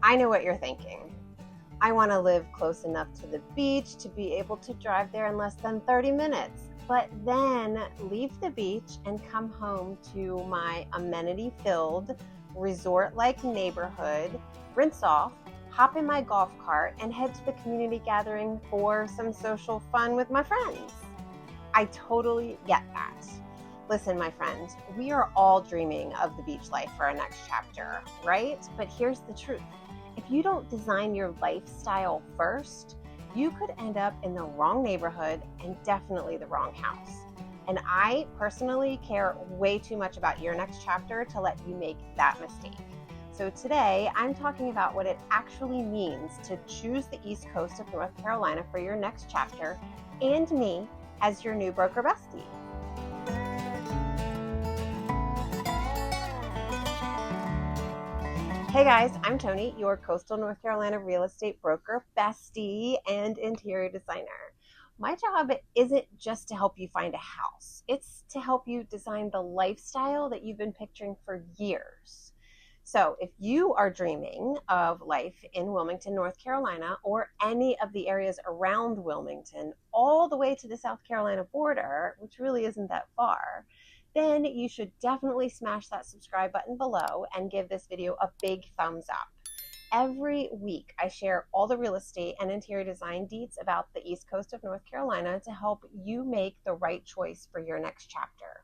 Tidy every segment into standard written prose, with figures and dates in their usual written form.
I know what you're thinking. I want to live close enough to the beach to be able to drive there in less than 30 minutes, but then leave the beach and come home to my amenity-filled, resort-like neighborhood, rinse off, hop in my golf cart, and head to the community gathering for some social fun with my friends. I totally get that. Listen, my friend, we are all dreaming of the beach life for our next chapter, right? But here's the truth. If you don't design your lifestyle first, you could end up in the wrong neighborhood and definitely the wrong house. And I personally care way too much about your next chapter to let you make that mistake. So today, I'm talking about what it actually means to choose the East Coast of North Carolina for your next chapter, and me as your new broker bestie. Hey guys, I'm Toni, your coastal North Carolina real estate broker bestie and interior designer. My job isn't just to help you find a house. It's to help you design the lifestyle that you've been picturing for years. So if you are dreaming of life in Wilmington, North Carolina, or any of the areas around Wilmington, all the way to the South Carolina border, which really isn't that far, then you should definitely smash that subscribe button below and give this video a big thumbs up. Every week, I share all the real estate and interior design deets about the East Coast of North Carolina to help you make the right choice for your next chapter.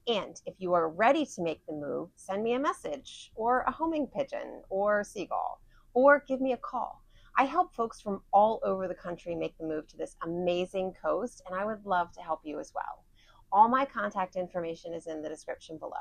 And if you are ready to make the move, send me a message or a homing pigeon or seagull, or give me a call. I help folks from all over the country make the move to this amazing coast, and I would love to help you as well. All my contact information is in the description below.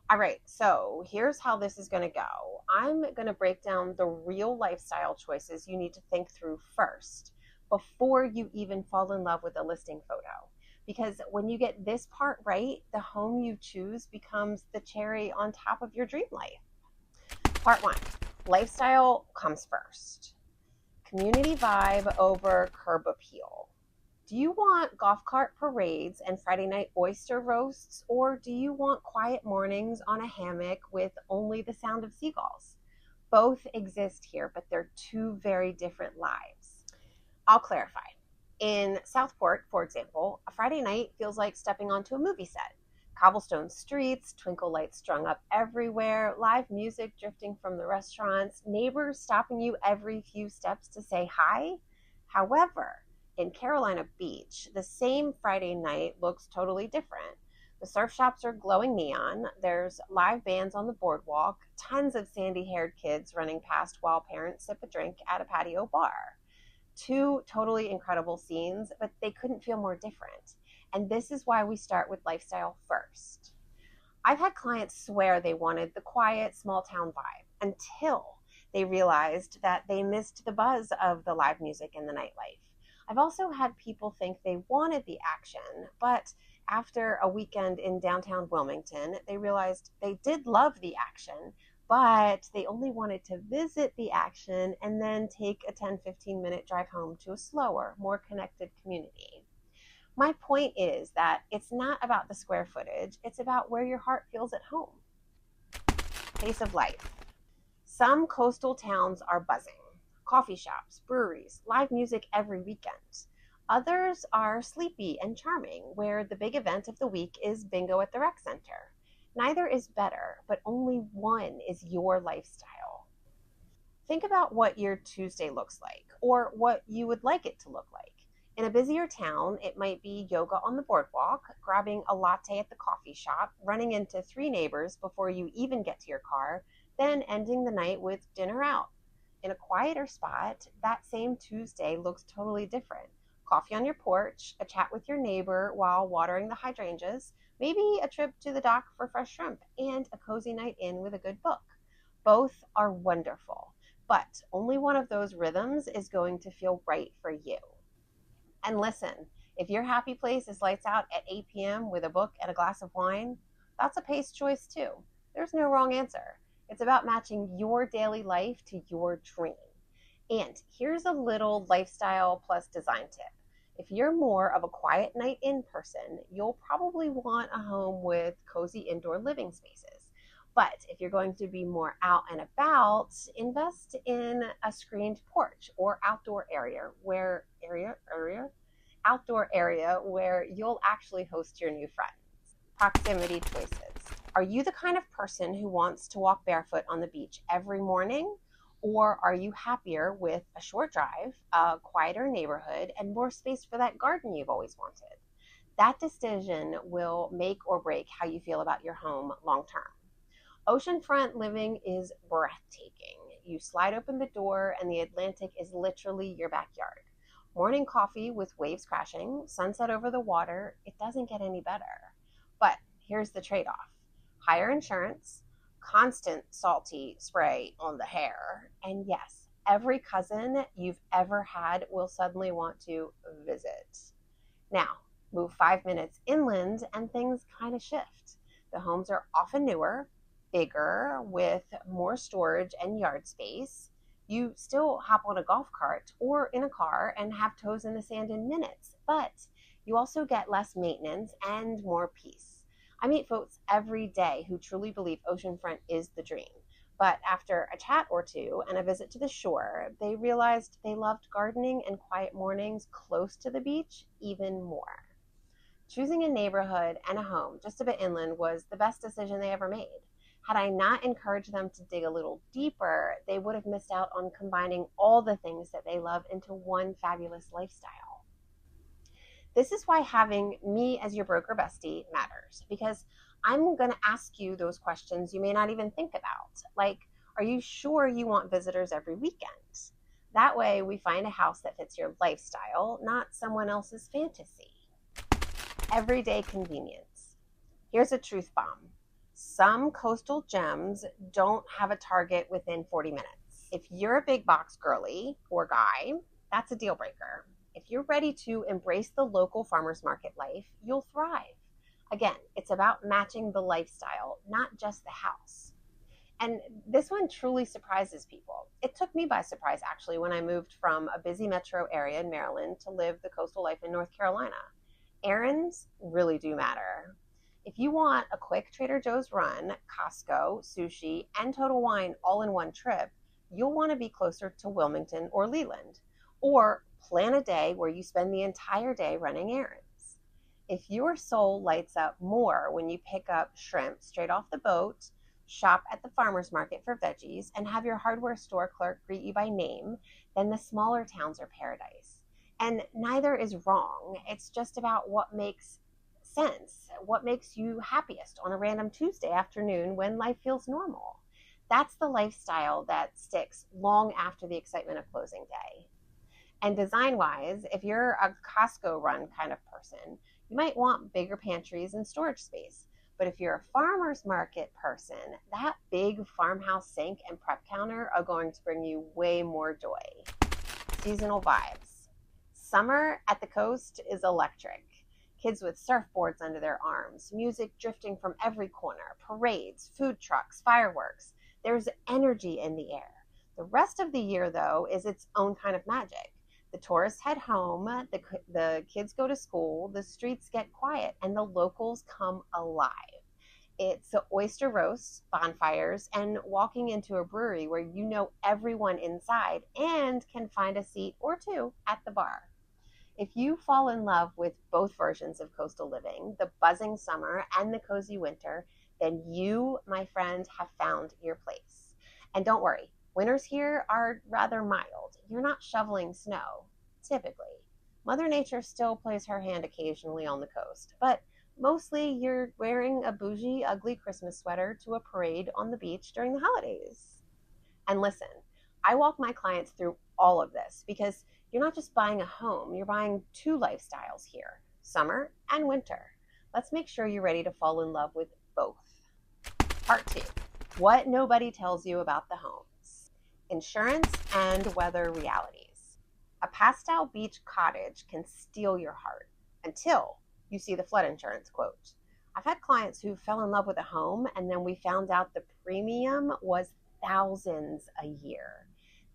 All right, so here's how this is going to go. I'm going to break down the real lifestyle choices you need to think through first before you even fall in love with a listing photo. Because when you get this part right, the home you choose becomes the cherry on top of your dream life. Part 1, lifestyle comes first. Community vibe over curb appeal. Do you want golf cart parades and Friday night oyster roasts, or do you want quiet mornings on a hammock with only the sound of seagulls? Both exist here, but they're two very different lives. I'll clarify. In Southport, for example, a Friday night feels like stepping onto a movie set. Cobblestone streets, twinkle lights strung up everywhere, live music drifting from the restaurants, neighbors stopping you every few steps to say hi. However, in Carolina Beach, the same Friday night looks totally different. The surf shops are glowing neon, there's live bands on the boardwalk, tons of sandy-haired kids running past while parents sip a drink at a patio bar. Two totally incredible scenes, but they couldn't feel more different. And this is why we start with lifestyle first. I've had clients swear they wanted the quiet, small-town vibe until they realized that they missed the buzz of the live music and the nightlife. I've also had people think they wanted the action, but after a weekend in downtown Wilmington, they realized they did love the action, but they only wanted to visit the action and then take a 10-15 minute drive home to a slower, more connected community. My point is that it's not about the square footage, it's about where your heart feels at home. Pace of life. Some coastal towns are buzzing. Coffee shops, breweries, live music every weekend. Others are sleepy and charming, where the big event of the week is bingo at the rec center. Neither is better, but only one is your lifestyle. Think about what your Tuesday looks like, or what you would like it to look like. In a busier town, it might be yoga on the boardwalk, grabbing a latte at the coffee shop, running into 3 neighbors before you even get to your car, then ending the night with dinner out. In a quieter spot, that same Tuesday looks totally different. Coffee on your porch, a chat with your neighbor while watering the hydrangeas, maybe a trip to the dock for fresh shrimp, and a cozy night in with a good book. Both are wonderful, but only one of those rhythms is going to feel right for you. And listen, if your happy place is lights out at 8 p.m. with a book and a glass of wine, that's a pace choice too. There's no wrong answer. It's about matching your daily life to your dream. And here's a little lifestyle plus design tip. If you're more of a quiet night in person, you'll probably want a home with cozy indoor living spaces. But if you're going to be more out and about, invest in a screened porch or outdoor area where you'll actually host your new friends. Proximity choices. Are you the kind of person who wants to walk barefoot on the beach every morning? Or are you happier with a short drive, a quieter neighborhood, and more space for that garden you've always wanted? That decision will make or break how you feel about your home long term. Oceanfront living is breathtaking. You slide open the door, and the Atlantic is literally your backyard. Morning coffee with waves crashing, sunset over the water. It doesn't get any better. But here's the trade off: higher insurance, constant salty spray on the hair, and yes, every cousin you've ever had will suddenly want to visit. Now, move 5 minutes inland and things kind of shift. The homes are often newer, bigger, with more storage and yard space. You still hop on a golf cart or in a car and have toes in the sand in minutes, but you also get less maintenance and more peace. I meet folks every day who truly believe oceanfront is the dream. But after a chat or two and a visit to the shore, they realized they loved gardening and quiet mornings close to the beach even more. Choosing a neighborhood and a home just a bit inland was the best decision they ever made. Had I not encouraged them to dig a little deeper, they would have missed out on combining all the things that they love into one fabulous lifestyle. This is why having me as your broker bestie matters, because I'm going to ask you those questions you may not even think about. Like, are you sure you want visitors every weekend? That way we find a house that fits your lifestyle, not someone else's fantasy. Everyday convenience. Here's a truth bomb. Some coastal gems don't have a Target within 40 minutes. If you're a big box girly or guy, that's a deal breaker. If you're ready to embrace the local farmers market life, you'll thrive. Again, it's about matching the lifestyle, not just the house. And this one truly surprises people. It took me by surprise, actually, when I moved from a busy metro area in Maryland to live the coastal life in North Carolina. Errands really do matter. If you want a quick Trader Joe's run, Costco, sushi, and Total Wine all in one trip, you'll want to be closer to Wilmington or Leland. Or plan a day where you spend the entire day running errands. If your soul lights up more when you pick up shrimp straight off the boat, shop at the farmer's market for veggies, and have your hardware store clerk greet you by name, then the smaller towns are paradise. And neither is wrong. It's just about what makes sense, what makes you happiest on a random Tuesday afternoon when life feels normal. That's the lifestyle that sticks long after the excitement of closing day. And design wise, if you're a Costco run kind of person, you might want bigger pantries and storage space. But if you're a farmer's market person, that big farmhouse sink and prep counter are going to bring you way more joy. Seasonal vibes. Summer at the coast is electric. Kids with surfboards under their arms, music drifting from every corner, parades, food trucks, fireworks. There's energy in the air. The rest of the year, though, is its own kind of magic. The tourists head home, the kids go to school, the streets get quiet, and the locals come alive. It's oyster roasts, bonfires, and walking into a brewery where you know everyone inside and can find a seat or two at the bar. If you fall in love with both versions of coastal living, the buzzing summer and the cozy winter, then you, my friend, have found your place. And don't worry, winters here are rather mild. You're not shoveling snow, typically. Mother Nature still plays her hand occasionally on the coast, but mostly you're wearing a bougie, ugly Christmas sweater to a parade on the beach during the holidays. And listen, I walk my clients through all of this because you're not just buying a home, you're buying two lifestyles here, summer and winter. Let's make sure you're ready to fall in love with both. Part 2, what nobody tells you about the homes. Insurance and weather realities. A pastel beach cottage can steal your heart until you see the flood insurance quote. I've had clients who fell in love with a home and then we found out the premium was thousands a year.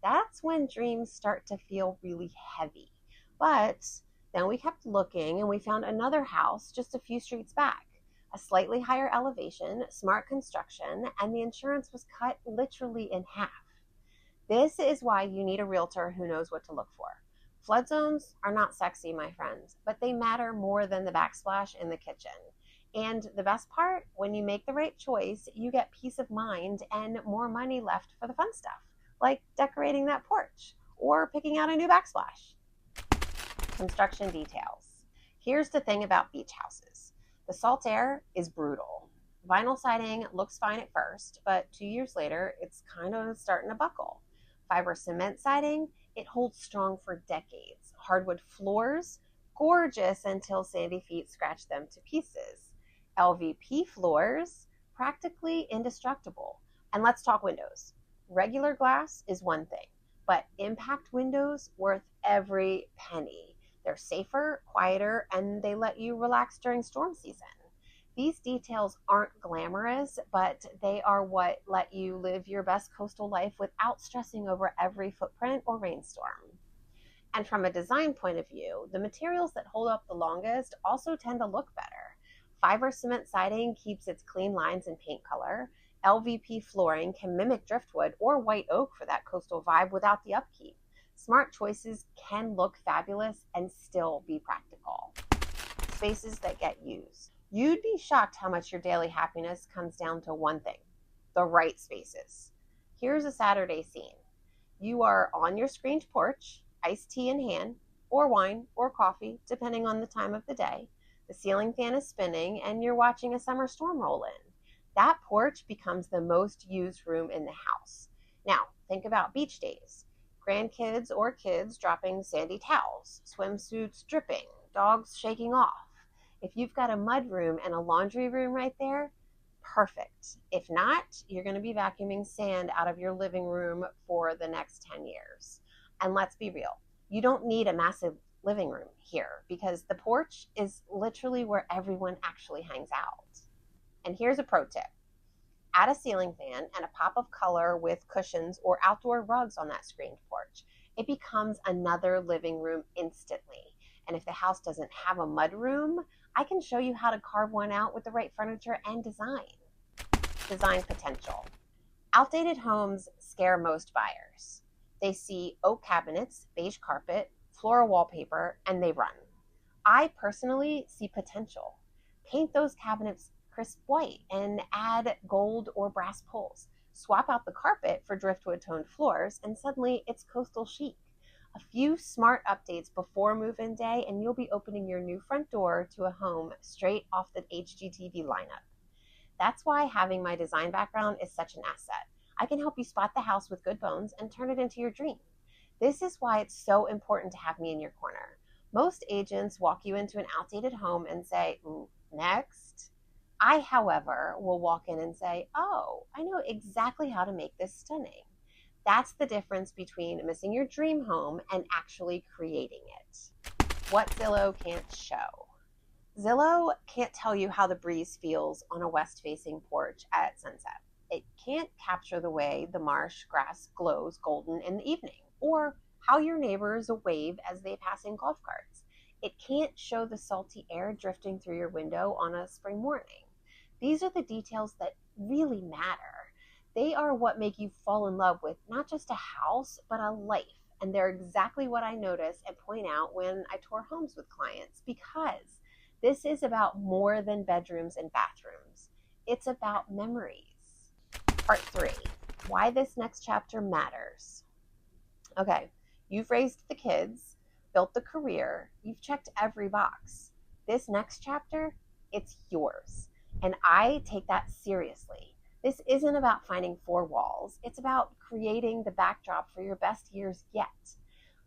That's when dreams start to feel really heavy. But then we kept looking and we found another house just a few streets back. A slightly higher elevation, smart construction, and the insurance was cut literally in half. This is why you need a realtor who knows what to look for. Flood zones are not sexy, my friends, but they matter more than the backsplash in the kitchen. And the best part, when you make the right choice, you get peace of mind and more money left for the fun stuff, like decorating that porch or picking out a new backsplash. Construction details. Here's the thing about beach houses. The salt air is brutal. Vinyl siding looks fine at first, but 2 years later, it's kind of starting to buckle. Fiber cement siding, it holds strong for decades. Hardwood floors, gorgeous until sandy feet scratch them to pieces. LVP floors, practically indestructible. And let's talk windows. Regular glass is one thing, but impact windows worth every penny. They're safer, quieter, and they let you relax during storm season. These details aren't glamorous, but they are what let you live your best coastal life without stressing over every footprint or rainstorm. And from a design point of view, the materials that hold up the longest also tend to look better. Fiber cement siding keeps its clean lines and paint color. LVP flooring can mimic driftwood or white oak for that coastal vibe without the upkeep. Smart choices can look fabulous and still be practical. Spaces that get used. You'd be shocked how much your daily happiness comes down to one thing: the right spaces. Here's a Saturday scene. You are on your screened porch, iced tea in hand, or wine or coffee, depending on the time of the day. The ceiling fan is spinning and you're watching a summer storm roll in. That porch becomes the most used room in the house. Now, think about beach days. Grandkids or kids dropping sandy towels, swimsuits dripping, dogs shaking off. If you've got a mud room and a laundry room right there, perfect. If not, you're going to be vacuuming sand out of your living room for the next 10 years. And let's be real, you don't need a massive living room here because the porch is literally where everyone actually hangs out. And here's a pro tip. Add a ceiling fan and a pop of color with cushions or outdoor rugs on that screened porch. It becomes another living room instantly. And if the house doesn't have a mud room, I can show you how to carve one out with the right furniture and design. Design potential. Outdated homes scare most buyers. They see oak cabinets, beige carpet, floral wallpaper, and they run. I personally see potential. Paint those cabinets crisp white and add gold or brass pulls. Swap out the carpet for driftwood toned floors, and suddenly it's coastal chic. A few smart updates before move-in day and you'll be opening your new front door to a home straight off the HGTV lineup. That's why having my design background is such an asset. I can help you spot the house with good bones and turn it into your dream. This is why it's so important to have me in your corner. Most agents walk you into an outdated home and say, next. I, however, will walk in and say, oh, I know exactly how to make this stunning. That's the difference between missing your dream home and actually creating it. What Zillow can't show. Zillow can't tell you how the breeze feels on a west-facing porch at sunset. It can't capture the way the marsh grass glows golden in the evening, or how your neighbors wave as they pass in golf carts. It can't show the salty air drifting through your window on a spring morning. These are the details that really matter. They are what make you fall in love with not just a house, but a life. And they're exactly what I notice and point out when I tour homes with clients, because this is about more than bedrooms and bathrooms. It's about memories. Part 3, why this next chapter matters. Okay, you've raised the kids, built the career, you've checked every box. This next chapter, it's yours. And I take that seriously. This isn't about finding 4 walls. It's about creating the backdrop for your best years yet.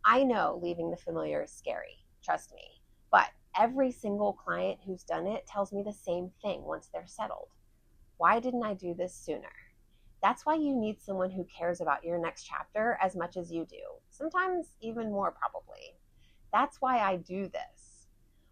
I know leaving the familiar is scary, trust me. But every single client who's done it tells me the same thing once they're settled. Why didn't I do this sooner? That's why you need someone who cares about your next chapter as much as you do. Sometimes even more, probably. That's why I do this.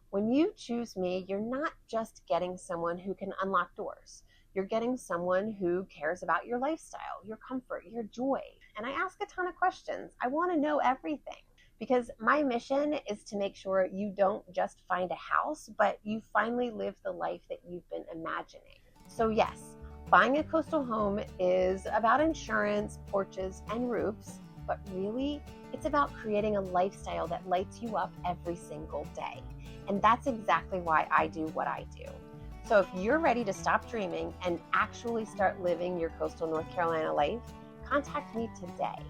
When you choose me, you're not just getting someone who can unlock doors. You're getting someone who cares about your lifestyle, your comfort, your joy. And I ask a ton of questions. I want to know everything. because my mission is to make sure you don't just find a house, but you finally live the life that you've been imagining. So yes, buying a coastal home is about insurance, porches, and roofs, but really, it's about creating a lifestyle that lights you up every single day. And that's exactly why I do what I do. So if you're ready to stop dreaming and actually start living your coastal North Carolina life, contact me today.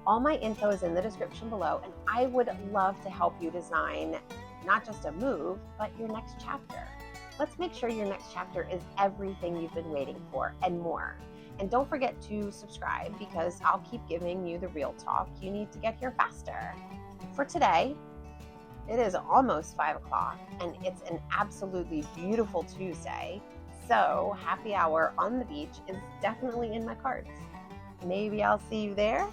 All my info is in the description below, and I would love to help you design not just a move, but your next chapter. Let's make sure your next chapter is everything you've been waiting for and more. And don't forget to subscribe, because I'll keep giving you the real talk you need to get here faster. For today, it is almost 5 o'clock and it's an absolutely beautiful Tuesday. So happy hour on the beach is definitely in my cards. Maybe I'll see you there.